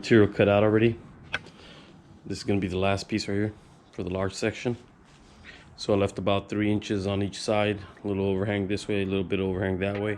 material cut out already. This is going to be the last piece right here for the large section. So I left about 3 inches on each side, a little overhang this way, a little bit overhang that way.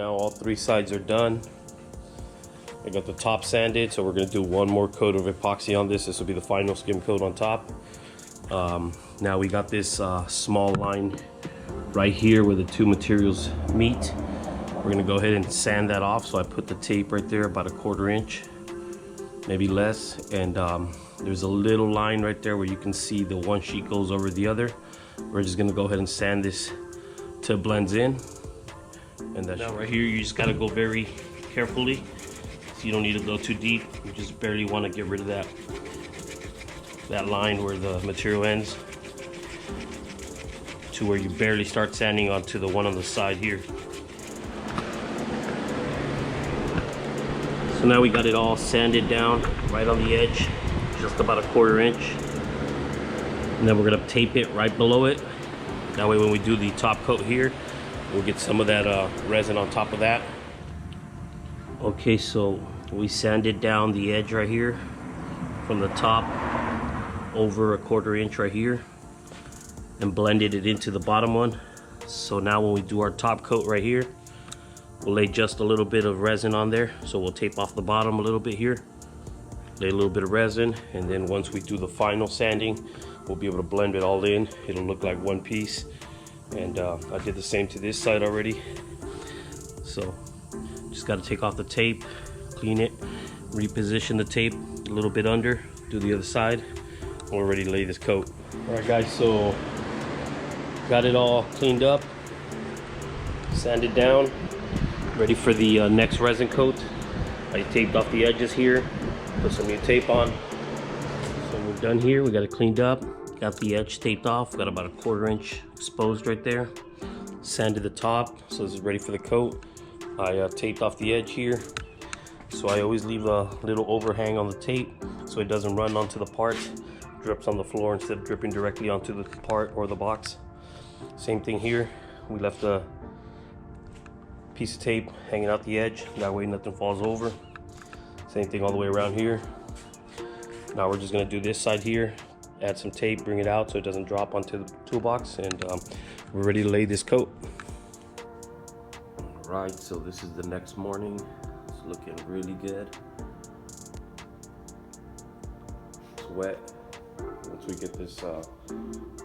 now all 3 sides are done. I got the top sanded, so we're going to do one more coat of epoxy on this. This will be the final skim coat on top. Now we got this small line right here where the 2 materials meet. We're going to go ahead and sand that off. So I put the tape right there about 1/4 inch, maybe less, and there's a little line right there where you can see the one sheet goes over the other. We're just going to go ahead and sand this till it blends in. And that's now right here, you just got to go very carefully. So you don't need to go too deep. You just barely want to get rid of that line where the material ends to where you barely start sanding onto the one on the side here. So now we got it all sanded down right on the edge, just about 1/4 inch. And then we're gonna tape it right below it. That way when we do the top coat here, we'll get some of that resin on top of that. Okay, so we sanded down the edge right here from the top over 1/4 inch right here and blended it into the bottom one. So now when we do our top coat right here, we'll lay just a little bit of resin on there. So we'll tape off the bottom a little bit here, lay a little bit of resin, and then once we do the final sanding, we'll be able to blend it all in. It'll look like one piece. And I did the same to this side already. So just got to take off the tape, clean it, reposition the tape a little bit under, do the other side, and we're ready to lay this coat. All right guys, so got it all cleaned up, sanded down, ready for the next resin coat. I taped off the edges here, put some new tape on. So we're done here, we got it cleaned up, got the edge taped off, got about 1/4 inch exposed right there. Sanded the top, so this is ready for the coat. I taped off the edge here, so I always leave a little overhang on the tape so it doesn't run onto the part, drips on the floor instead of dripping directly onto the part or the box. Same thing here, we left a piece of tape hanging out the edge, that way nothing falls over. Same thing all the way around here. Now we're just going to do this side here, add some tape, bring it out so it doesn't drop onto the toolbox, and we're ready to lay this coat. Alright, so this is the next morning. It's looking really good. It's wet. Once we get this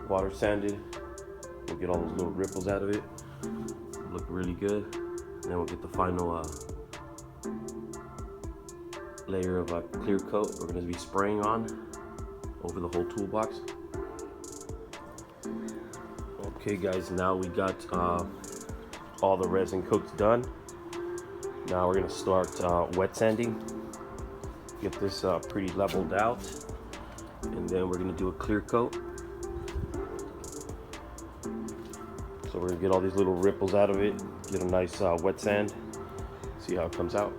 water sanded, we'll get all those little ripples out of it. It'll look really good. And then we'll get the final layer of clear coat we're going to be spraying on over the whole toolbox. Okay guys, now we got all the resin coats done. Now we're going to start wet sanding, get this pretty leveled out, and then we're going to do a clear coat. So we're going to get all these little ripples out of it, get a nice wet sand, see how it comes out.